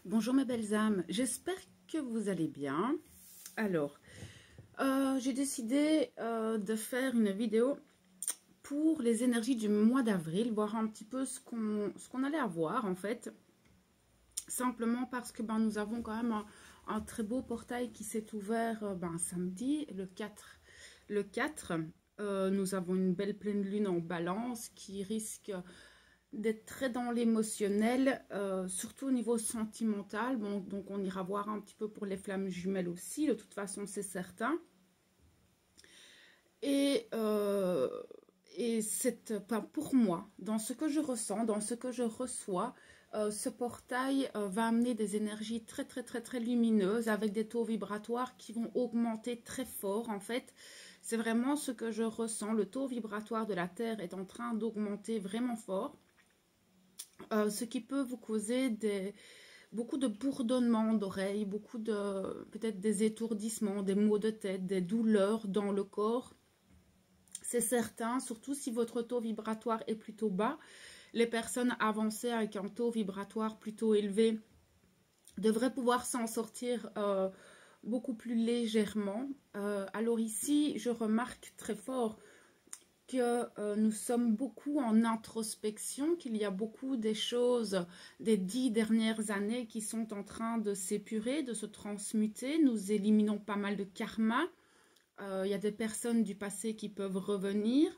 Bonjour mes belles âmes, j'espère que vous allez bien. Alors, j'ai décidé de faire une vidéo pour les énergies du mois d'avril, voir un petit peu ce qu'on allait avoir en fait. Simplement parce que nous avons quand même un très beau portail qui s'est ouvert samedi, le 4. Nous avons une belle pleine lune en balance qui risque d'être très dans l'émotionnel, surtout au niveau sentimental. Bon, donc on ira voir un petit peu pour les flammes jumelles aussi, de toute façon c'est certain. Et pour moi, dans ce que je ressens, dans ce que je reçois, ce portail va amener des énergies très lumineuses avec des taux vibratoires qui vont augmenter très fort en fait. C'est vraiment ce que je ressens. Le taux vibratoire de la Terre est en train d'augmenter vraiment fort. Ce qui peut vous causer beaucoup de bourdonnements d'oreilles, beaucoup de peut-être des étourdissements, des maux de tête, des douleurs dans le corps. C'est certain, surtout si votre taux vibratoire est plutôt bas. Les personnes avancées avec un taux vibratoire plutôt élevé devraient pouvoir s'en sortir beaucoup plus légèrement. Alors ici, je remarque très fort que nous sommes beaucoup en introspection, qu'il y a beaucoup des choses des 10 dernières années qui sont en train de s'épurer, de se transmuter. Nous éliminons pas mal de karma. Il y a des personnes du passé qui peuvent revenir,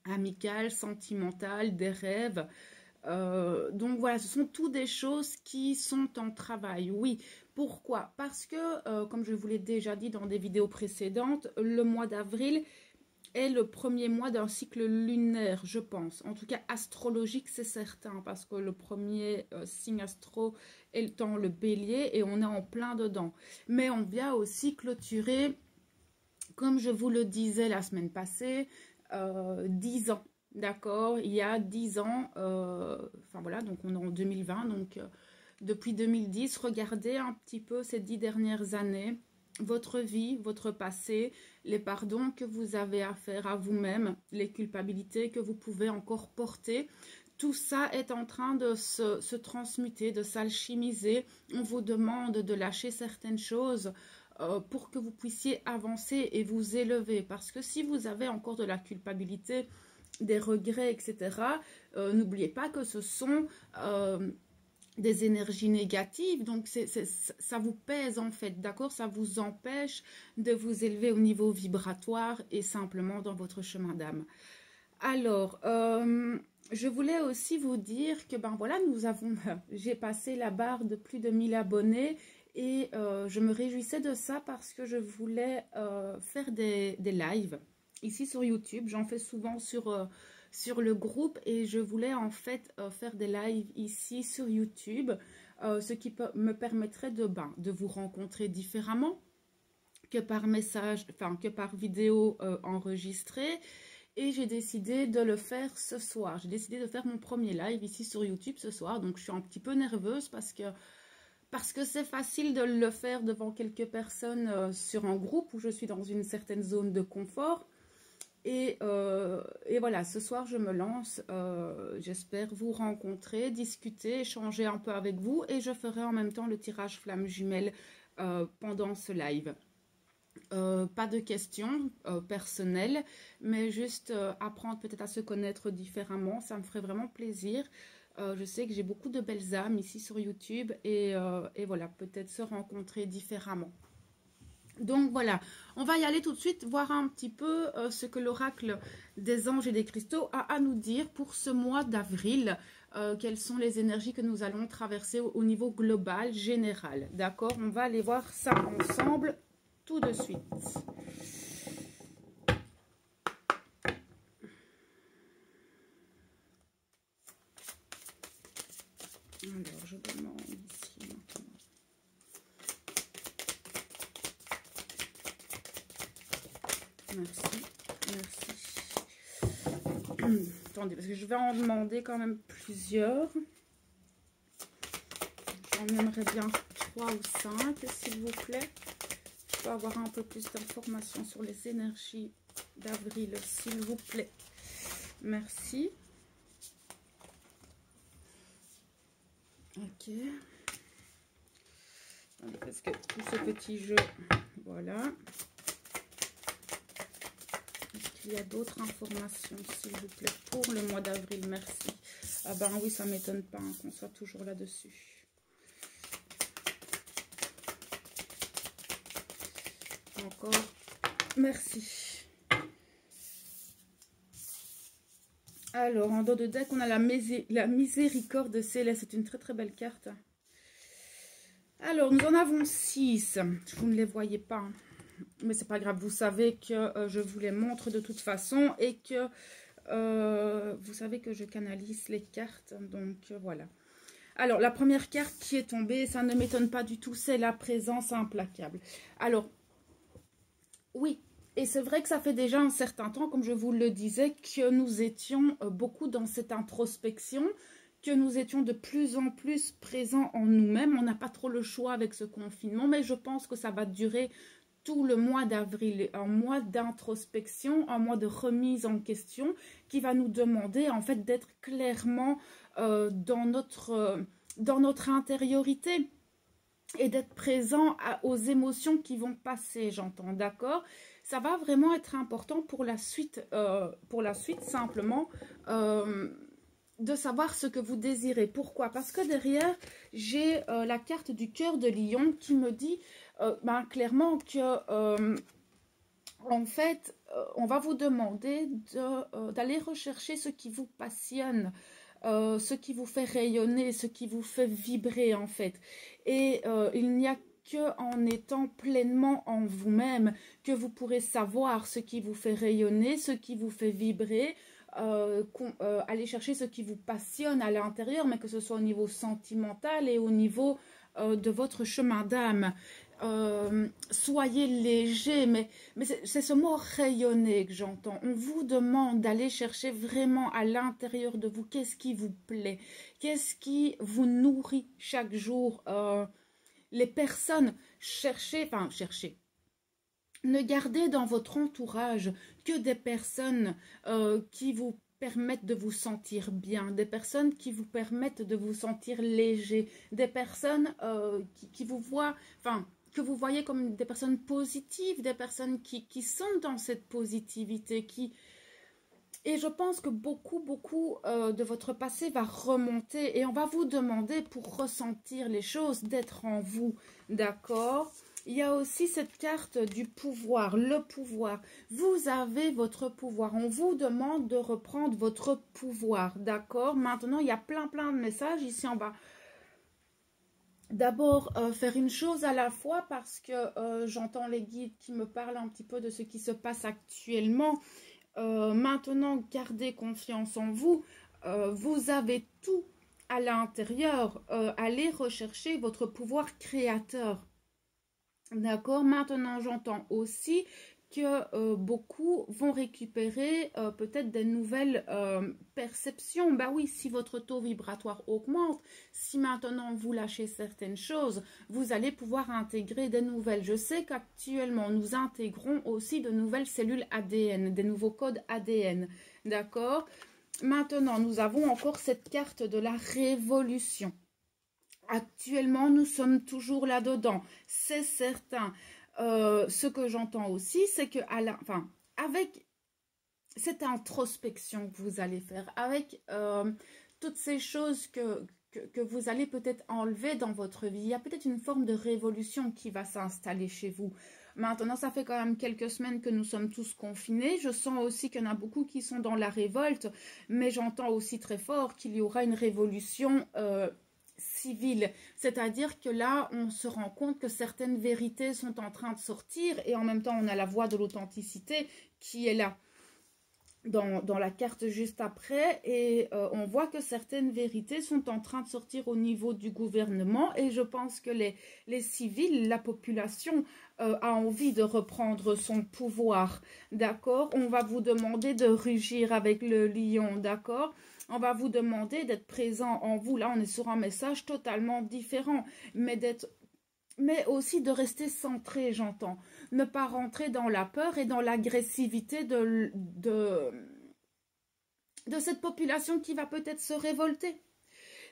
amicales, sentimentales, des rêves. Donc voilà, ce sont toutes des choses qui sont en travail. Oui, pourquoi? Parce que, comme je vous l'ai déjà dit dans des vidéos précédentes, le mois d'avril est le premier mois d'un cycle lunaire, je pense. En tout cas, astrologique, c'est certain, parce que le premier signe astro est dans le bélier et on est en plein dedans. Mais on vient aussi clôturer, comme je vous le disais la semaine passée, 10 ans. D'accord, il y a 10 ans, enfin voilà, donc on est en 2020, donc depuis 2010, regardez un petit peu ces 10 dernières années, votre vie, votre passé, les pardons que vous avez à faire à vous-même, les culpabilités que vous pouvez encore porter. Tout ça est en train de se transmuter, de s'alchimiser. On vous demande de lâcher certaines choses pour que vous puissiez avancer et vous élever. Parce que si vous avez encore de la culpabilité, des regrets, etc., n'oubliez pas que ce sont des énergies négatives, donc ça vous pèse en fait, d'accord? Ça vous empêche de vous élever au niveau vibratoire et simplement dans votre chemin d'âme. Alors, je voulais aussi vous dire que voilà, j'ai passé la barre de plus de 1000 abonnés et je me réjouissais de ça parce que je voulais faire des lives ici sur YouTube. J'en fais souvent sur le groupe et je voulais en fait faire des lives ici sur YouTube, ce qui me permettrait de vous rencontrer différemment que par message, enfin que par vidéo enregistrée. Et j'ai décidé de le faire ce soir. J'ai décidé de faire mon premier live ici sur YouTube ce soir. Donc je suis un petit peu nerveuse parce que c'est facile de le faire devant quelques personnes sur un groupe où je suis dans une certaine zone de confort. Et voilà, ce soir je me lance, j'espère vous rencontrer, discuter, échanger un peu avec vous et je ferai en même temps le tirage flamme jumelle pendant ce live. Pas de questions personnelles, mais juste apprendre peut-être à se connaître différemment, ça me ferait vraiment plaisir. Je sais que j'ai beaucoup de belles âmes ici sur YouTube et voilà, peut-être se rencontrer différemment. Donc voilà, on va y aller tout de suite, voir un petit peu ce que l'oracle des anges et des cristaux a à nous dire pour ce mois d'avril. Quelles sont les énergies que nous allons traverser au niveau global, général. D'accord, on va aller voir ça ensemble tout de suite. Alors, je demande ici maintenant. Merci, merci. Attendez, parce que je vais en demander quand même plusieurs. J'en aimerais bien 3 ou 5, s'il vous plaît. Je peux avoir un peu plus d'informations sur les énergies d'avril, s'il vous plaît. Merci. Ok. Parce que tout ce petit jeu, voilà. Est-ce qu'il y a d'autres informations, s'il vous plaît, pour le mois d'avril? Merci. Ah ben oui, ça ne m'étonne pas hein, qu'on soit toujours là-dessus. Encore, merci. Alors, en dos de deck, on a la miséricorde céleste. C'est une très très belle carte. Alors, nous en avons 6. Vous ne les voyez pas. Mais c'est pas grave. Vous savez que je vous les montre de toute façon. Et que vous savez que je canalise les cartes. Donc, voilà. Alors, la première carte qui est tombée, ça ne m'étonne pas du tout. C'est la présence implacable. Alors, oui. Et c'est vrai que ça fait déjà un certain temps, comme je vous le disais, que nous étions beaucoup dans cette introspection, que nous étions de plus en plus présents en nous-mêmes. On n'a pas trop le choix avec ce confinement, mais je pense que ça va durer tout le mois d'avril, un mois d'introspection, un mois de remise en question qui va nous demander en fait d'être clairement dans notre intériorité et d'être présent aux émotions qui vont passer, j'entends, d'accord? Ça va vraiment être important pour la suite simplement de savoir ce que vous désirez. Pourquoi? Parce que derrière, j'ai la carte du cœur de lion qui me dit clairement que, en fait, on va vous demander d'aller rechercher ce qui vous passionne, ce qui vous fait rayonner, ce qui vous fait vibrer, en fait. Et il n'y a qu'en étant pleinement en vous-même que vous pourrez savoir ce qui vous fait rayonner, ce qui vous fait vibrer, aller chercher ce qui vous passionne à l'intérieur, mais que ce soit au niveau sentimental et au niveau de votre chemin d'âme. Soyez léger, mais c'est ce mot rayonner que j'entends. On vous demande d'aller chercher vraiment à l'intérieur de vous qu'est-ce qui vous plaît, qu'est-ce qui vous nourrit chaque jour. Les personnes, cherchez. Ne gardez dans votre entourage que des personnes qui vous permettent de vous sentir bien, des personnes qui vous permettent de vous sentir léger, des personnes qui vous voient, que vous voyez comme des personnes positives, des personnes qui sont dans cette positivité, Et je pense que beaucoup de votre passé va remonter et on va vous demander pour ressentir les choses d'être en vous, d'accord? Il y a aussi cette carte du pouvoir, le pouvoir. Vous avez votre pouvoir. On vous demande de reprendre votre pouvoir, d'accord? Maintenant, il y a plein de messages. Ici, on va d'abord faire une chose à la fois parce que j'entends les guides qui me parlent un petit peu de ce qui se passe actuellement. Maintenant, gardez confiance en vous. Vous avez tout à l'intérieur. Allez rechercher votre pouvoir créateur. D'accord? Maintenant, j'entends aussi que beaucoup vont récupérer peut-être des nouvelles perceptions. Bah oui, si votre taux vibratoire augmente, si maintenant vous lâchez certaines choses, vous allez pouvoir intégrer des nouvelles. Je sais qu'actuellement, nous intégrons aussi de nouvelles cellules ADN, des nouveaux codes ADN. D'accord? Maintenant, nous avons encore cette carte de la révolution. Actuellement, nous sommes toujours là-dedans, c'est certain. Ce que j'entends aussi, c'est que avec cette introspection que vous allez faire, avec toutes ces choses que vous allez peut-être enlever dans votre vie, il y a peut-être une forme de révolution qui va s'installer chez vous. Maintenant, ça fait quand même quelques semaines que nous sommes tous confinés. Je sens aussi qu'il y en a beaucoup qui sont dans la révolte, mais j'entends aussi très fort qu'il y aura une révolution civile, c'est-à-dire que là, on se rend compte que certaines vérités sont en train de sortir et en même temps, on a la voix de l'authenticité qui est là dans la carte juste après et on voit que certaines vérités sont en train de sortir au niveau du gouvernement et je pense que les civils, la population a envie de reprendre son pouvoir, d'accord? On va vous demander de rugir avec le lion, d'accord? On va vous demander d'être présent en vous. Là, on est sur un message totalement différent, mais aussi de rester centré, j'entends. Ne pas rentrer dans la peur et dans l'agressivité de cette population qui va peut-être se révolter.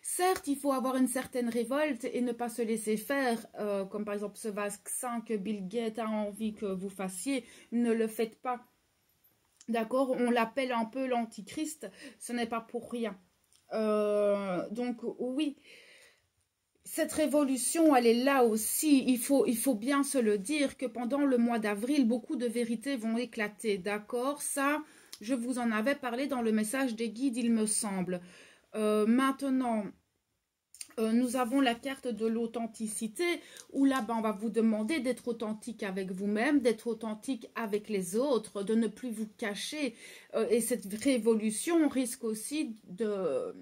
Certes, il faut avoir une certaine révolte et ne pas se laisser faire, comme par exemple ce vaccin que Bill Gates a envie que vous fassiez, ne le faites pas. D'accord? On l'appelle un peu l'antichrist, ce n'est pas pour rien. Donc oui, cette révolution, elle est là aussi. Il faut bien se le dire que pendant le mois d'avril, beaucoup de vérités vont éclater. D'accord? Ça, je vous en avais parlé dans le message des guides, il me semble. Maintenant, nous avons la carte de l'authenticité où là, on va vous demander d'être authentique avec vous-même, d'être authentique avec les autres, de ne plus vous cacher. Et cette révolution risque aussi de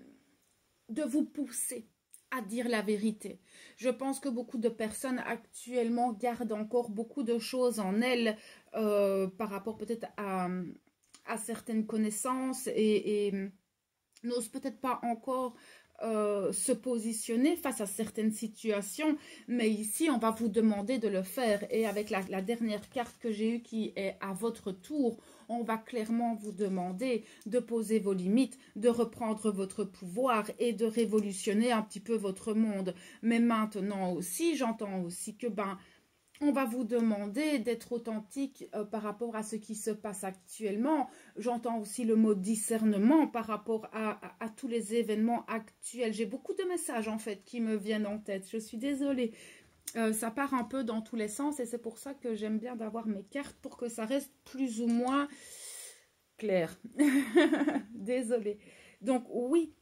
vous pousser à dire la vérité. Je pense que beaucoup de personnes actuellement gardent encore beaucoup de choses en elles par rapport peut-être à certaines connaissances et n'osent peut-être pas encore se positionner face à certaines situations, mais ici on va vous demander de le faire et avec la dernière carte que j'ai eue qui est à votre tour, on va clairement vous demander de poser vos limites, de reprendre votre pouvoir et de révolutionner un petit peu votre monde. Mais maintenant aussi, j'entends aussi que on va vous demander d'être authentique par rapport à ce qui se passe actuellement. J'entends aussi le mot discernement par rapport à tous les événements actuels. J'ai beaucoup de messages en fait qui me viennent en tête. Je suis désolée. Ça part un peu dans tous les sens et c'est pour ça que j'aime bien d'avoir mes cartes pour que ça reste plus ou moins clair. Désolée. Donc oui,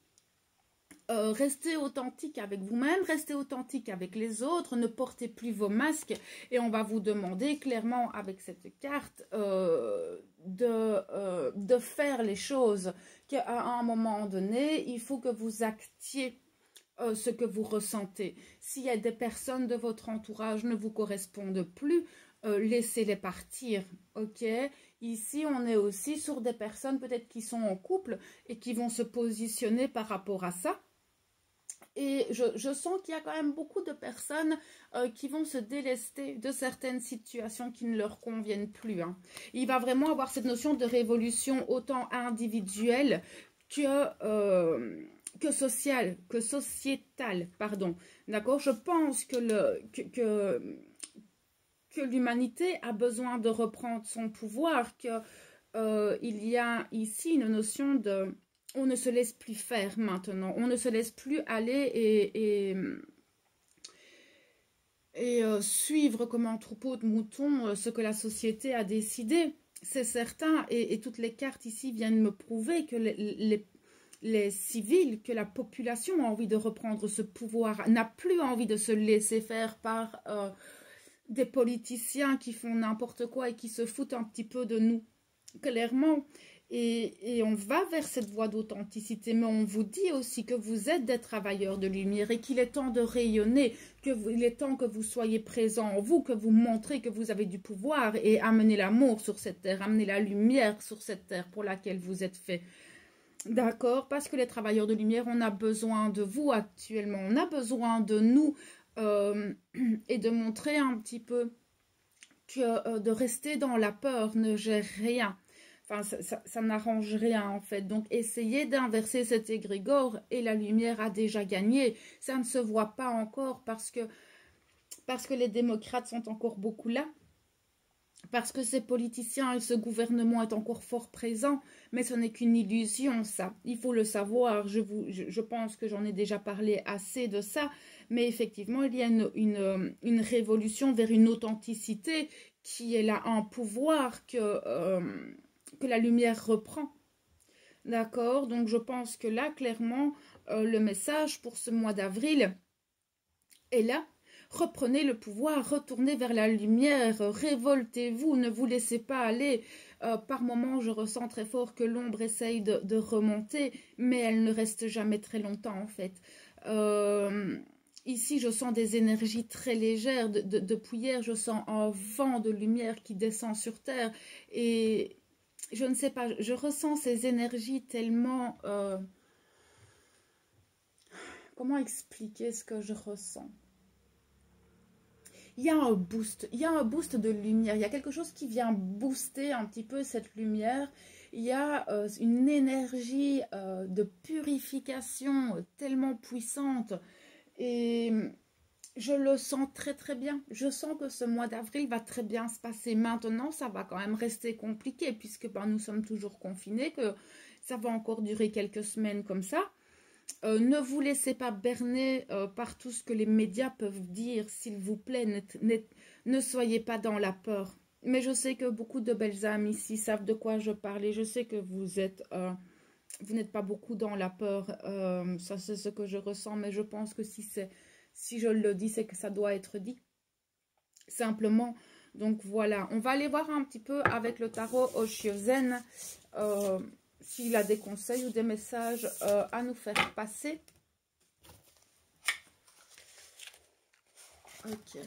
restez authentique avec vous-même, restez authentique avec les autres, ne portez plus vos masques et on va vous demander clairement avec cette carte de faire les choses, qu'à un moment donné, il faut que vous actiez ce que vous ressentez. S'il y a des personnes de votre entourage ne vous correspondent plus, laissez-les partir, ok? Ici, on est aussi sur des personnes peut-être qui sont en couple et qui vont se positionner par rapport à ça. Et je sens qu'il y a quand même beaucoup de personnes qui vont se délester de certaines situations qui ne leur conviennent plus. Hein. Il va vraiment avoir cette notion de révolution autant individuelle que sociétale. Pardon. D'accord? Je pense que l'humanité a besoin de reprendre son pouvoir, qu'il y a ici une notion de... On ne se laisse plus faire maintenant. On ne se laisse plus aller et suivre comme un troupeau de moutons ce que la société a décidé. C'est certain. Et toutes les cartes ici viennent me prouver que les civils, que la population a envie de reprendre ce pouvoir, n'a plus envie de se laisser faire par des politiciens qui font n'importe quoi et qui se foutent un petit peu de nous. Clairement. Et on va vers cette voie d'authenticité, mais on vous dit aussi que vous êtes des travailleurs de lumière et qu'il est temps de rayonner, qu'il est temps que vous soyez présents en vous, que vous montrez que vous avez du pouvoir et amener l'amour sur cette terre, amener la lumière sur cette terre pour laquelle vous êtes fait. D'accord? Parce que les travailleurs de lumière, on a besoin de vous actuellement, on a besoin de nous et de montrer un petit peu que de rester dans la peur ne gère rien. Enfin, ça n'arrange rien en fait. Donc, essayez d'inverser cet égrégore et la lumière a déjà gagné. Ça ne se voit pas encore parce que les démocrates sont encore beaucoup là. Parce que ces politiciens et ce gouvernement est encore fort présent. Mais ce n'est qu'une illusion, ça. Il faut le savoir. Je pense que j'en ai déjà parlé assez de ça. Mais effectivement, il y a une révolution vers une authenticité qui est là, un pouvoir que la lumière reprend. D'accord? Donc, je pense que là, clairement, le message pour ce mois d'avril est là. Reprenez le pouvoir, retournez vers la lumière, révoltez-vous, ne vous laissez pas aller. Par moments, je ressens très fort que l'ombre essaye de remonter, mais elle ne reste jamais très longtemps, en fait. Ici, je sens des énergies très légères. Depuis hier, je sens un vent de lumière qui descend sur terre et... Je ne sais pas, je ressens ces énergies tellement... comment expliquer ce que je ressens? Il y a un boost de lumière, il y a quelque chose qui vient booster un petit peu cette lumière Il y a une énergie de purification tellement puissante et je le sens très très bien. Je sens que ce mois d'avril va très bien se passer. Maintenant, ça va quand même rester compliqué puisque ben, nous sommes toujours confinés, que ça va encore durer quelques semaines comme ça. Ne vous laissez pas berner par tout ce que les médias peuvent dire, s'il vous plaît. Ne soyez pas dans la peur. Mais je sais que beaucoup de belles âmes ici savent de quoi je parle et je sais que vous n'êtes pas beaucoup dans la peur. Ça, c'est ce que je ressens, mais je pense que si je le dis, c'est que ça doit être dit. Simplement. Donc voilà, on va aller voir un petit peu avec le tarot Osho-zen s'il a des conseils ou des messages à nous faire passer. Ok.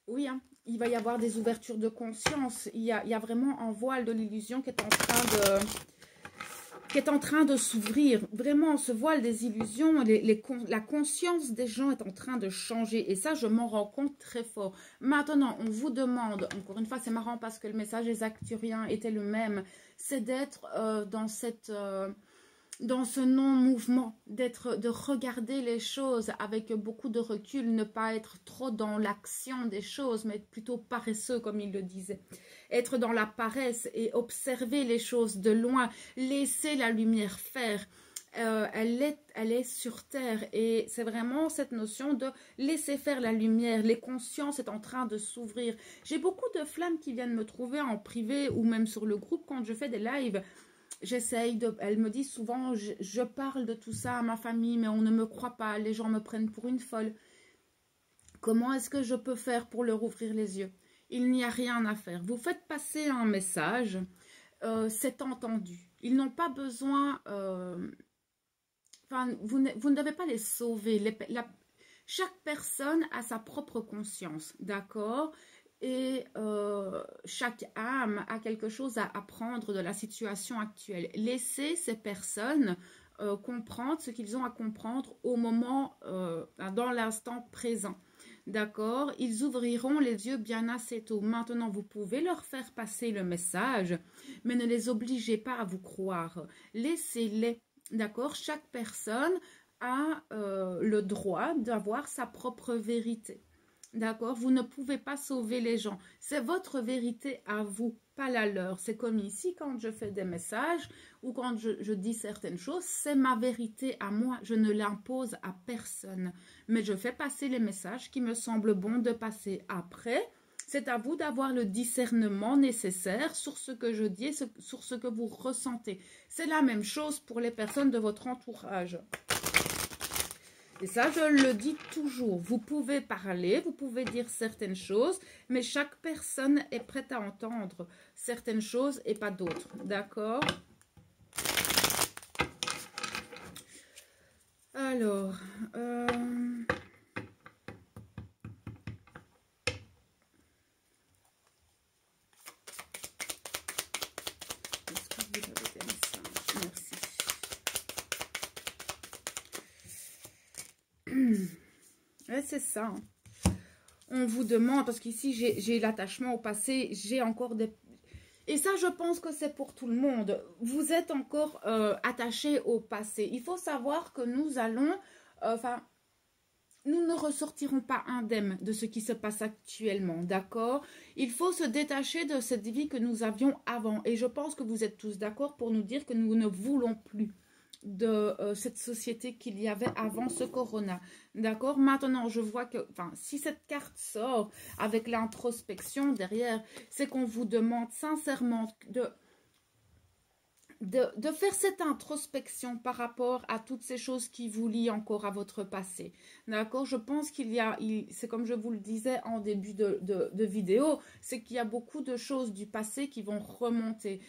Oui, hein, il va y avoir des ouvertures de conscience. Il y a vraiment un voile de l'illusion qui est en train de s'ouvrir. Vraiment, ce voile des illusions, la conscience des gens est en train de changer. Et ça, je m'en rends compte très fort. Maintenant, on vous demande, encore une fois, c'est marrant parce que le message des Acturiens était le même, c'est d'être dans ce non-mouvement, de regarder les choses avec beaucoup de recul, ne pas être trop dans l'action des choses, mais être plutôt paresseux, comme il le disait. Être dans la paresse et observer les choses de loin, laisser la lumière faire. Elle est sur terre et c'est vraiment cette notion de laisser faire la lumière. Les consciences sont en train de s'ouvrir. J'ai beaucoup de flammes qui viennent me trouver en privé ou même sur le groupe quand je fais des lives. Elle me dit souvent, je parle de tout ça à ma famille, mais on ne me croit pas, les gens me prennent pour une folle. Comment est-ce que je peux faire pour leur ouvrir les yeux? Il n'y a rien à faire. Vous faites passer un message, c'est entendu. Ils n'ont pas besoin, vous ne devez pas les sauver. Chaque personne a sa propre conscience, d'accord? Et chaque âme a quelque chose à apprendre de la situation actuelle. Laissez ces personnes comprendre ce qu'ils ont à comprendre au moment, dans l'instant présent. D'accord? Ils ouvriront les yeux bien assez tôt. Maintenant, vous pouvez leur faire passer le message, mais ne les obligez pas à vous croire. Laissez-les. D'accord? Chaque personne a le droit d'avoir sa propre vérité. D'accord? Vous ne pouvez pas sauver les gens. C'est votre vérité à vous, pas la leur. C'est comme ici, quand je fais des messages ou quand je dis certaines choses, c'est ma vérité à moi. Je ne l'impose à personne. Mais je fais passer les messages qui me semblent bons de passer. Après, c'est à vous d'avoir le discernement nécessaire sur ce que je dis, sur ce que vous ressentez. C'est la même chose pour les personnes de votre entourage. Et ça, je le dis toujours. Vous pouvez parler, vous pouvez dire certaines choses, mais chaque personne est prête à entendre certaines choses et pas d'autres. D'accord? Alors, est-ce que vous avez des messages? Merci. Ouais, c'est ça. On vous demande, parce qu'ici j'ai l'attachement au passé, j'ai encore des... Et ça, je pense que c'est pour tout le monde. Vous êtes encore attaché au passé. Il faut savoir que nous allons... nous ne ressortirons pas indemnes de ce qui se passe actuellement, d'accord? Il faut se détacher de cette vie que nous avions avant. Et je pense que vous êtes tous d'accord pour nous dire que nous ne voulons plus de cette société qu'il y avait avant ce corona. D'accord? Maintenant, je vois que, si cette carte sort avec l'introspection derrière, c'est qu'on vous demande sincèrement de faire cette introspection par rapport à toutes ces choses qui vous lient encore à votre passé. D'accord? Je pense c'est comme je vous le disais en début de vidéo, c'est qu'il y a beaucoup de choses du passé qui vont remonter.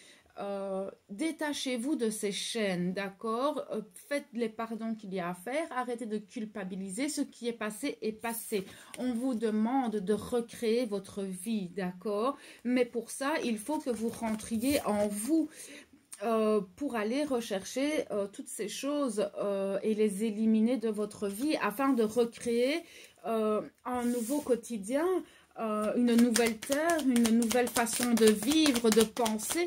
Détachez-vous de ces chaînes, d'accord? Faites les pardons qu'il y a à faire, arrêtez de culpabiliser, ce qui est passé est passé. On vous demande de recréer votre vie, d'accord? Mais pour ça, il faut que vous rentriez en vous pour aller rechercher toutes ces choses et les éliminer de votre vie afin de recréer un nouveau quotidien, une nouvelle terre, une nouvelle façon de vivre, de penser.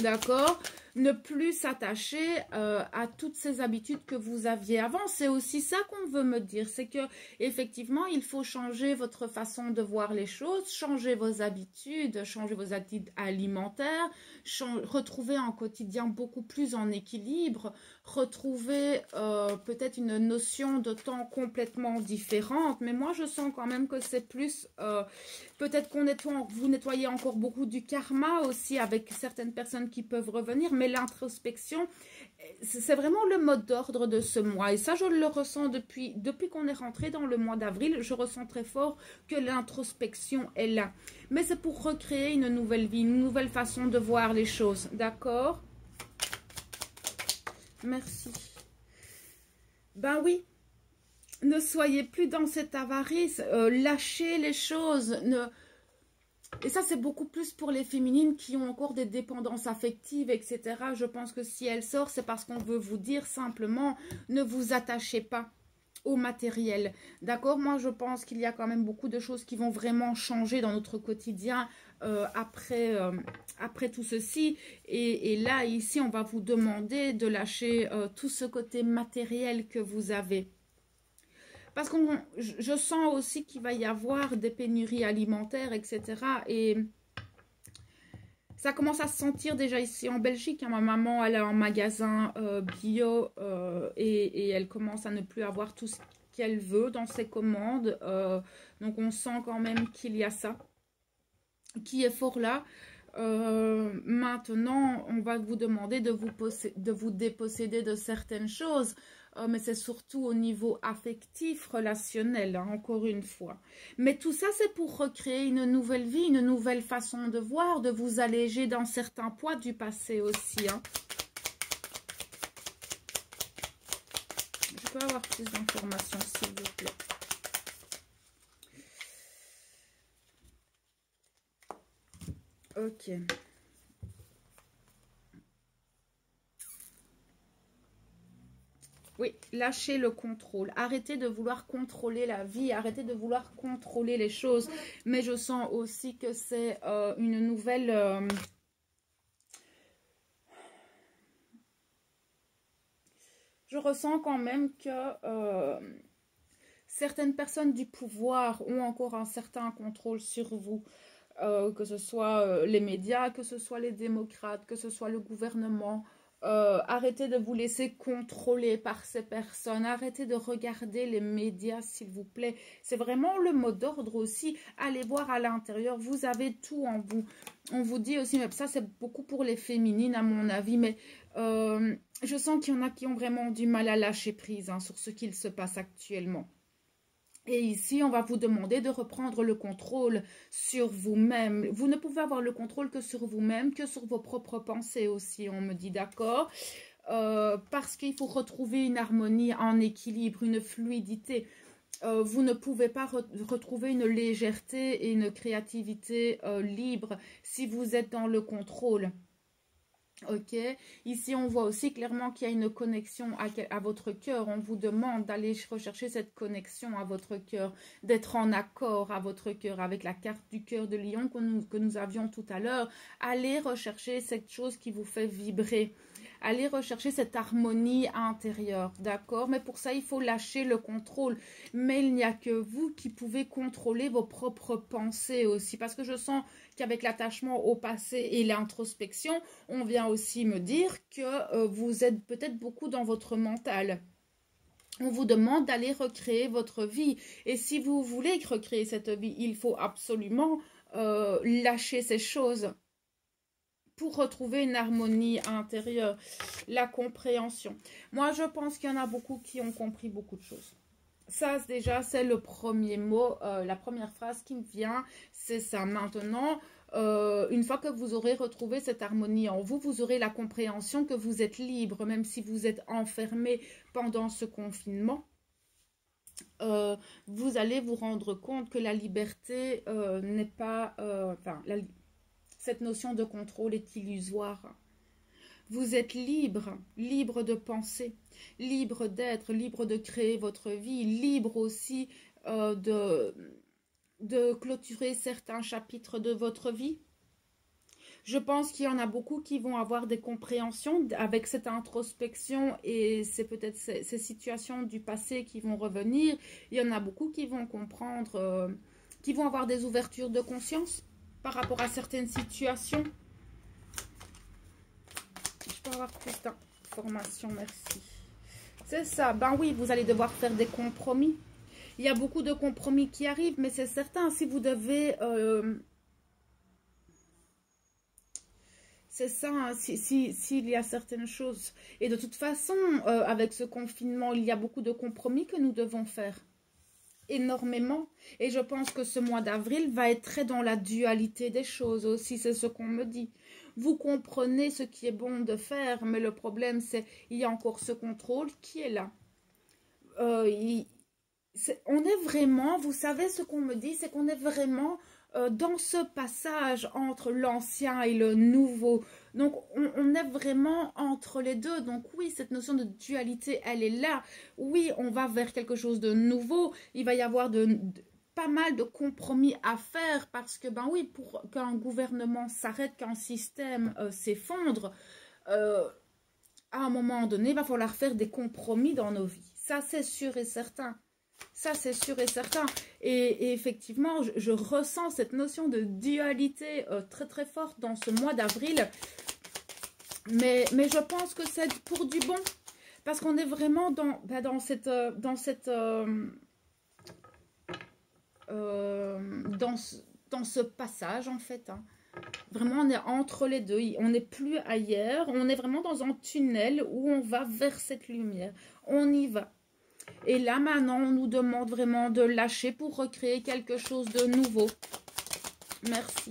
D'accord? Ne plus s'attacher à toutes ces habitudes que vous aviez avant. C'est aussi ça qu'on veut me dire. C'est que effectivement, il faut changer votre façon de voir les choses, changer vos habitudes alimentaires, retrouver un quotidien beaucoup plus en équilibre, retrouver peut-être une notion de temps complètement différente. Mais moi, je sens quand même que c'est plus... peut-être vous nettoyez encore beaucoup du karma aussi avec certaines personnes qui peuvent revenir, mais l'introspection, c'est vraiment le mot d'ordre de ce mois. Et ça, je le ressens depuis qu'on est rentré dans le mois d'avril. Je ressens très fort que l'introspection est là. Mais c'est pour recréer une nouvelle vie, une nouvelle façon de voir les choses. D'accord? Merci. Ben oui. Ne soyez plus dans cette avarice, lâchez les choses. Et ça, c'est beaucoup plus pour les féminines qui ont encore des dépendances affectives, etc. Je pense que si elle sort, c'est parce qu'on veut vous dire simplement, ne vous attachez pas au matériel. D'accord? Moi, je pense qu'il y a quand même beaucoup de choses qui vont vraiment changer dans notre quotidien après tout ceci. Et là, ici, on va vous demander de lâcher tout ce côté matériel que vous avez. Parce que je sens aussi qu'il va y avoir des pénuries alimentaires, etc. Et ça commence à se sentir déjà ici en Belgique. Ma maman, elle a un magasin bio et elle commence à ne plus avoir tout ce qu'elle veut dans ses commandes. Donc on sent quand même qu'il y a ça qui est fort là. Maintenant, on va vous demander de vous déposséder de certaines choses. Mais c'est surtout au niveau affectif, relationnel, hein, encore une fois. Mais tout ça, c'est pour recréer une nouvelle vie, une nouvelle façon de voir, de vous alléger d'un certain poids du passé aussi. Hein. Je peux avoir plus d'informations, s'il vous plaît. Ok. Oui, lâchez le contrôle. Arrêtez de vouloir contrôler la vie. Arrêtez de vouloir contrôler les choses. Mais je sens aussi que c'est une nouvelle... je ressens quand même que certaines personnes du pouvoir ont encore un certain contrôle sur vous. Que ce soit les médias, que ce soit les démocrates, que ce soit le gouvernement. Arrêtez de vous laisser contrôler par ces personnes. Arrêtez de regarder les médias, s'il vous plaît. C'est vraiment le mot d'ordre aussi. Allez voir à l'intérieur. Vous avez tout en vous. On vous dit aussi, mais ça c'est beaucoup pour les féminines à mon avis, mais je sens qu'il y en a qui ont vraiment du mal à lâcher prise hein, sur ce qu'il se passe actuellement. Et ici, on va vous demander de reprendre le contrôle sur vous-même. Vous ne pouvez avoir le contrôle que sur vous-même, que sur vos propres pensées aussi, on me dit d'accord. Parce qu'il faut retrouver une harmonie, un équilibre, une fluidité. Vous ne pouvez pas retrouver une légèreté et une créativité libre si vous êtes dans le contrôle. Ok, ici on voit aussi clairement qu'il y a une connexion à votre cœur. On vous demande d'aller rechercher cette connexion à votre cœur, d'être en accord à votre cœur avec la carte du cœur de lion que nous avions tout à l'heure. Allez rechercher cette chose qui vous fait vibrer. Allez rechercher cette harmonie intérieure, d'accord? Mais pour ça, il faut lâcher le contrôle. Mais il n'y a que vous qui pouvez contrôler vos propres pensées aussi. Parce que je sens qu'avec l'attachement au passé et l'introspection, on vient aussi me dire que vous êtes peut-être beaucoup dans votre mental. On vous demande d'aller recréer votre vie. Et si vous voulez recréer cette vie, il faut absolument lâcher ces choses pour retrouver une harmonie intérieure, la compréhension. Moi, je pense qu'il y en a beaucoup qui ont compris beaucoup de choses. Ça, déjà, c'est le premier mot, la première phrase qui me vient, c'est ça. Maintenant, une fois que vous aurez retrouvé cette harmonie en vous, vous aurez la compréhension que vous êtes libre, même si vous êtes enfermé pendant ce confinement. Vous allez vous rendre compte que la liberté n'est pas... cette notion de contrôle est illusoire. Vous êtes libre, libre de penser, libre d'être, libre de créer votre vie, libre aussi de clôturer certains chapitres de votre vie. Je pense qu'il y en a beaucoup qui vont avoir des compréhensions avec cette introspection et c'est peut-être ces situations du passé qui vont revenir. Il y en a beaucoup qui vont comprendre, qui vont avoir des ouvertures de conscience par rapport à certaines situations. Je peux avoir plus d'informations, merci. C'est ça, ben oui, vous allez devoir faire des compromis. Il y a beaucoup de compromis qui arrivent, mais c'est certain, si vous devez... c'est ça, hein, s'il y a certaines choses. Et de toute façon, avec ce confinement, il y a beaucoup de compromis que nous devons faire. Énormément. Et je pense que ce mois d'avril va être très dans la dualité des choses aussi, c'est ce qu'on me dit. Vous comprenez ce qui est bon de faire, mais le problème, c'est il y a encore ce contrôle qui est là. On est vraiment, vous savez ce qu'on me dit, c'est qu'on est vraiment dans ce passage entre l'ancien et le nouveau. Donc, on est vraiment entre les deux. Donc, oui, cette notion de dualité, elle est là. Oui, on va vers quelque chose de nouveau. Il va y avoir pas mal de compromis à faire parce que, ben oui, pour qu'un gouvernement s'arrête, qu'un système s'effondre, à un moment donné, il va falloir faire des compromis dans nos vies. Ça, c'est sûr et certain. Ça, c'est sûr et certain. Et effectivement, je ressens cette notion de dualité très très forte dans ce mois d'avril. Mais je pense que c'est pour du bon. Parce qu'on est vraiment dans ce passage, en fait. Hein. Vraiment, on est entre les deux. On n'est plus ailleurs. On est vraiment dans un tunnel où on va vers cette lumière. On y va. Et là, maintenant, on nous demande vraiment de lâcher pour recréer quelque chose de nouveau. Merci.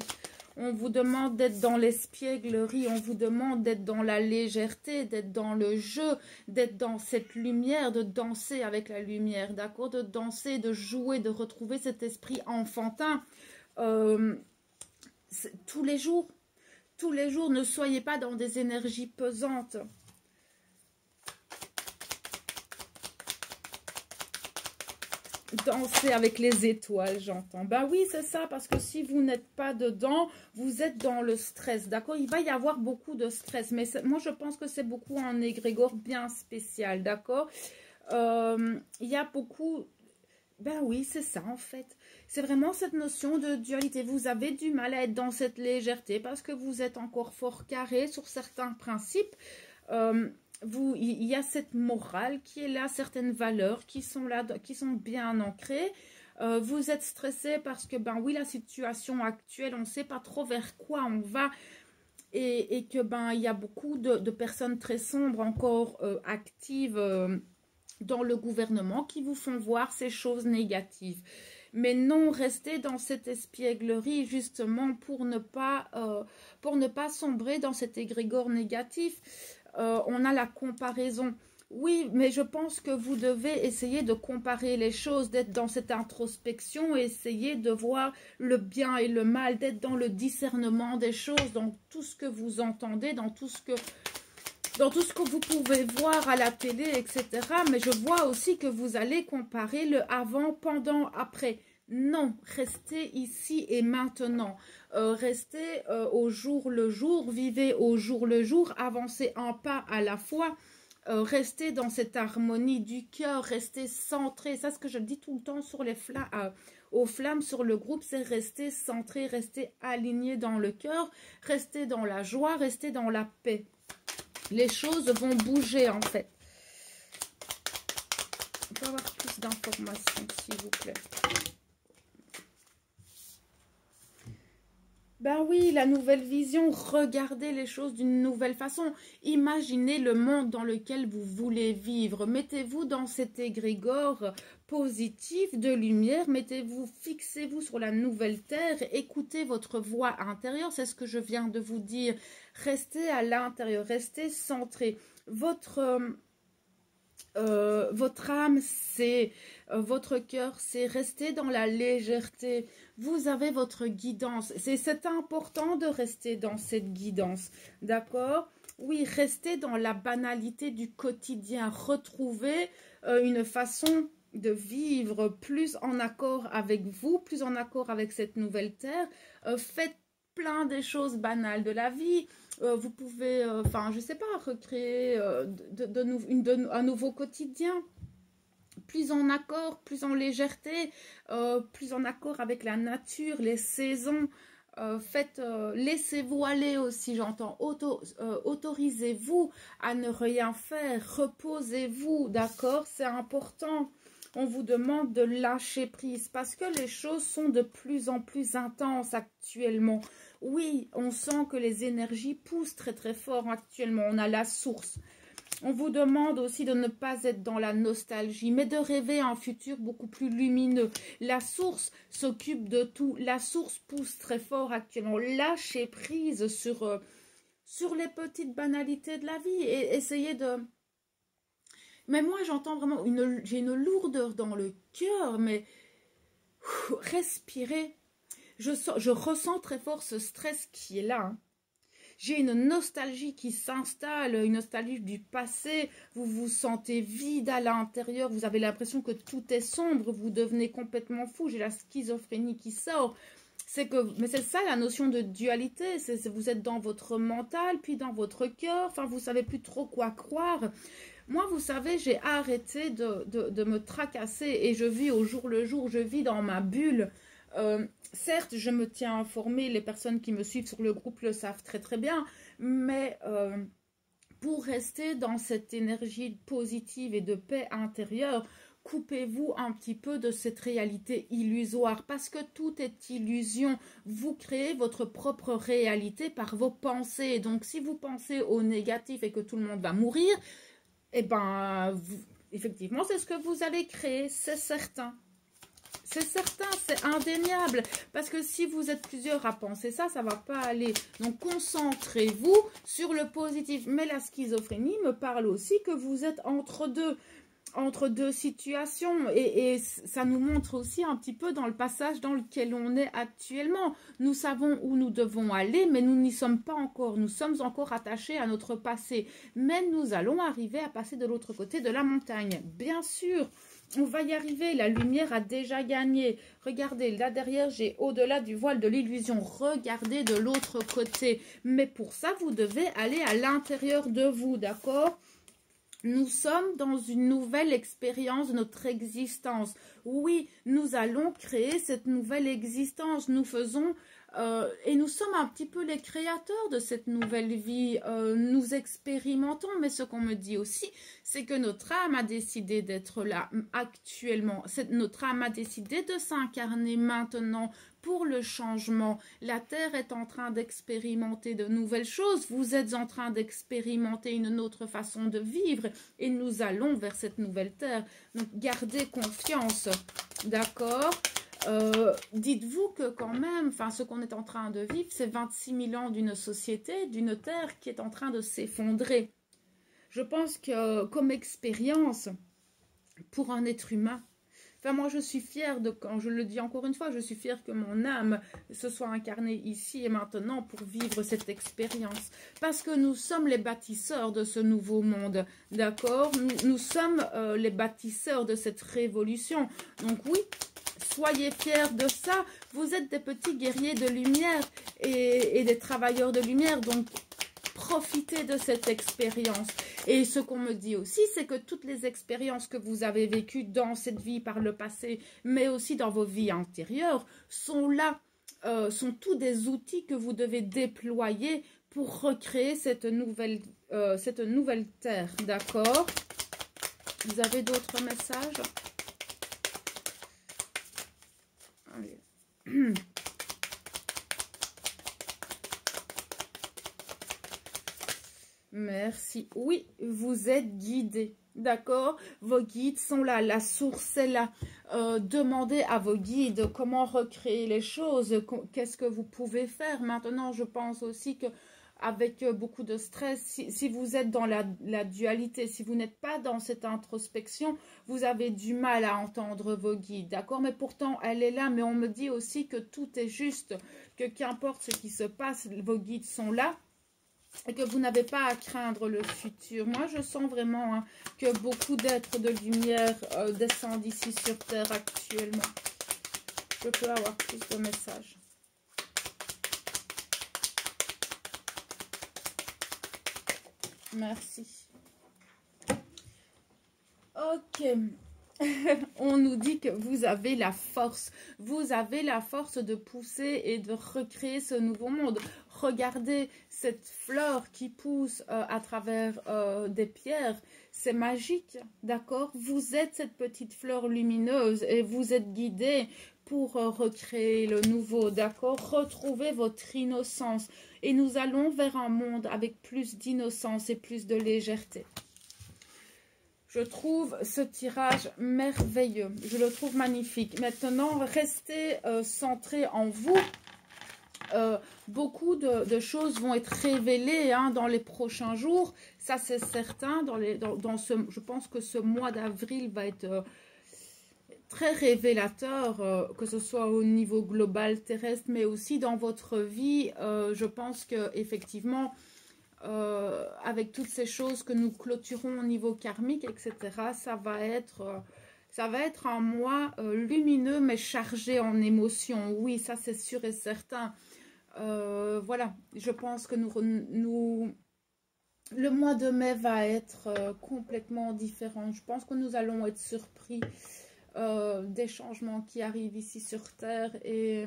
On vous demande d'être dans l'espièglerie, on vous demande d'être dans la légèreté, d'être dans le jeu, d'être dans cette lumière, de danser avec la lumière, d'accord? De danser, de jouer, de retrouver cet esprit enfantin. Tous les jours, ne soyez pas dans des énergies pesantes. Danser avec les étoiles, j'entends. Ben oui, c'est ça, parce que si vous n'êtes pas dedans, vous êtes dans le stress, d'accord? Il va y avoir beaucoup de stress, mais moi, je pense que c'est beaucoup un égrégore bien spécial, d'accord? Il y a beaucoup... Ben oui, c'est ça, en fait. C'est vraiment cette notion de dualité. Vous avez du mal à être dans cette légèreté parce que vous êtes encore fort carré sur certains principes. Il y a cette morale qui est là, certaines valeurs qui sont là, qui sont bien ancrées. Vous êtes stressé parce que, ben oui, la situation actuelle, on ne sait pas trop vers quoi on va. Et que, ben, il y a beaucoup de personnes très sombres encore actives dans le gouvernement qui vous font voir ces choses négatives. Mais non, restez dans cette espièglerie justement pour ne pas sombrer dans cet égrégore négatif. On a la comparaison. Oui, mais je pense que vous devez essayer de comparer les choses, d'être dans cette introspection, essayer de voir le bien et le mal, d'être dans le discernement des choses, dans tout ce que vous entendez, dans tout ce que vous pouvez voir à la télé, etc. Mais je vois aussi que vous allez comparer le avant, pendant, après. Non, restez ici et maintenant. Restez au jour le jour, vivez au jour le jour, avancez un pas à la fois. Restez dans cette harmonie du cœur, restez centré. Ça, ce que je dis tout le temps sur aux flammes sur le groupe, c'est rester centré, rester aligné dans le cœur, rester dans la joie, rester dans la paix. Les choses vont bouger en fait. On peut avoir plus d'informations, s'il vous plaît. Ben oui, la nouvelle vision, regardez les choses d'une nouvelle façon. Imaginez le monde dans lequel vous voulez vivre. Mettez-vous dans cet égrégore positif de lumière. Fixez-vous sur la nouvelle terre. Écoutez votre voix intérieure. C'est ce que je viens de vous dire. Restez à l'intérieur, restez centré. Votre âme, c'est votre cœur, c'est rester dans la légèreté. Vous avez votre guidance. C'est important de rester dans cette guidance, d'accord? Oui, restez dans la banalité du quotidien. Retrouvez une façon de vivre plus en accord avec vous, plus en accord avec cette nouvelle terre. Faites plein des choses banales de la vie. Vous pouvez, enfin, je sais pas, recréer un nouveau quotidien, plus en accord, plus en légèreté, plus en accord avec la nature, les saisons. Laissez-vous aller aussi, j'entends. Autorisez-vous à ne rien faire. Reposez-vous, d'accord? C'est important. On vous demande de lâcher prise parce que les choses sont de plus en plus intenses actuellement. Oui, on sent que les énergies poussent très très fort actuellement. On a la source. On vous demande aussi de ne pas être dans la nostalgie, mais de rêver un futur beaucoup plus lumineux. La source s'occupe de tout. La source pousse très fort actuellement. Lâchez prise sur les petites banalités de la vie et essayez de... Mais moi, j'entends vraiment, j'ai une lourdeur dans le cœur, mais respirez. Je ressens très fort ce stress qui est là, hein. J'ai une nostalgie qui s'installe, une nostalgie du passé. Vous vous sentez vide à l'intérieur. Vous avez l'impression que tout est sombre. Vous devenez complètement fou. J'ai la schizophrénie qui sort. Mais c'est ça la notion de dualité. Vous êtes dans votre mental, puis dans votre cœur. Enfin, vous savez plus trop quoi croire. Moi, vous savez, j'ai arrêté de me tracasser et je vis au jour le jour. Je vis dans ma bulle. Certes, je me tiens informée, les personnes qui me suivent sur le groupe le savent très très bien, mais pour rester dans cette énergie positive et de paix intérieure, coupez-vous un petit peu de cette réalité illusoire parce que tout est illusion. Vous créez votre propre réalité par vos pensées. Donc, si vous pensez au négatif et que tout le monde va mourir, eh ben, effectivement, c'est ce que vous allez créer, c'est certain. C'est certain, c'est indéniable. Parce que si vous êtes plusieurs à penser ça, ça ne va pas aller. Donc, concentrez-vous sur le positif. Mais la schizophrénie me parle aussi que vous êtes entre deux situations. Et ça nous montre aussi un petit peu dans le passage dans lequel on est actuellement. Nous savons où nous devons aller, mais nous n'y sommes pas encore. Nous sommes encore attachés à notre passé. Mais nous allons arriver à passer de l'autre côté de la montagne. Bien sûr. On va y arriver, la lumière a déjà gagné. Regardez, là derrière, j'ai au-delà du voile de l'illusion. Regardez de l'autre côté. Mais pour ça, vous devez aller à l'intérieur de vous, d'accord ? Nous sommes dans une nouvelle expérience de notre existence. Oui, nous allons créer cette nouvelle existence. Nous faisons... et nous sommes un petit peu les créateurs de cette nouvelle vie. Nous expérimentons, mais ce qu'on me dit aussi, c'est que notre âme a décidé d'être là actuellement. Notre âme a décidé de s'incarner maintenant pour le changement. La Terre est en train d'expérimenter de nouvelles choses. Vous êtes en train d'expérimenter une autre façon de vivre et nous allons vers cette nouvelle Terre. Donc, gardez confiance, d'accord ? Dites-vous que quand même, ce qu'on est en train de vivre, c'est 26 000 ans d'une société, d'une terre qui est en train de s'effondrer. Je pense que comme expérience, pour un être humain, moi je suis fière quand je le dis encore une fois, je suis fière que mon âme se soit incarnée ici et maintenant pour vivre cette expérience. Parce que nous sommes les bâtisseurs de ce nouveau monde, d'accord ? Nous sommes les bâtisseurs de cette révolution. Donc oui, soyez fiers de ça. Vous êtes des petits guerriers de lumière et des travailleurs de lumière. Donc, profitez de cette expérience. Et ce qu'on me dit aussi, c'est que toutes les expériences que vous avez vécues dans cette vie par le passé, mais aussi dans vos vies antérieures, sont là, sont tous des outils que vous devez déployer pour recréer cette nouvelle terre. D'accord ? Vous avez d'autres messages ? Allez. Merci. Oui, vous êtes guidés. D'accord? Vos guides sont là. La source est là. Demandez à vos guides comment recréer les choses. Qu'est-ce que vous pouvez faire? Maintenant, je pense aussi que avec beaucoup de stress, si vous êtes dans la dualité, si vous n'êtes pas dans cette introspection, vous avez du mal à entendre vos guides, d'accord? Mais pourtant, elle est là, mais on me dit aussi que tout est juste, que qu'importe ce qui se passe, vos guides sont là. et que vous n'avez pas à craindre le futur. Moi, je sens vraiment que beaucoup d'êtres de lumière descendent ici sur Terre actuellement. Je peux avoir plus de messages. Merci. Ok. On nous dit que vous avez la force. Vous avez la force de pousser et de recréer ce nouveau monde. Regardez cette fleur qui pousse à travers des pierres. C'est magique, d'accord? Vous êtes cette petite fleur lumineuse et vous êtes guidé pour recréer le nouveau, d'accord? Retrouvez votre innocence. Et nous allons vers un monde avec plus d'innocence et plus de légèreté. Je trouve ce tirage merveilleux. Je le trouve magnifique. Maintenant, restez centré en vous. Beaucoup de choses vont être révélées dans les prochains jours. Ça, c'est certain. Je pense que ce mois d'avril va être très révélateur, que ce soit au niveau global, terrestre, mais aussi dans votre vie. Je pense qu'effectivement, avec toutes ces choses que nous clôturons au niveau karmique, etc., ça va être un mois lumineux, mais chargé en émotions. Oui, ça c'est sûr et certain. Voilà, je pense que le mois de mai va être complètement différent. Je pense que nous allons être surpris des changements qui arrivent ici sur Terre et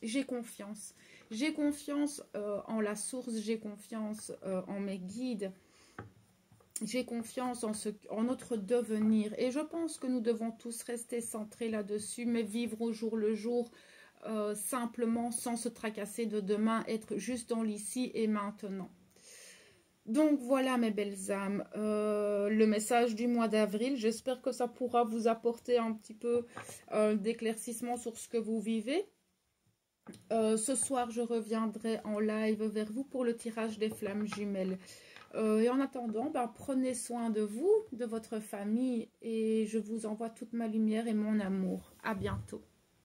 j'ai confiance. J'ai confiance en la source, j'ai confiance en mes guides, j'ai confiance en notre devenir. Et je pense que nous devons tous rester centrés là-dessus, mais vivre au jour le jour, simplement sans se tracasser de demain, être juste dans l'ici et maintenant. Donc voilà mes belles âmes, le message du mois d'avril. J'espère que ça pourra vous apporter un petit peu d'éclaircissement sur ce que vous vivez. Ce soir, je reviendrai en live vers vous pour le tirage des flammes jumelles. Et en attendant, prenez soin de vous, de votre famille, et je vous envoie toute ma lumière et mon amour. À bientôt.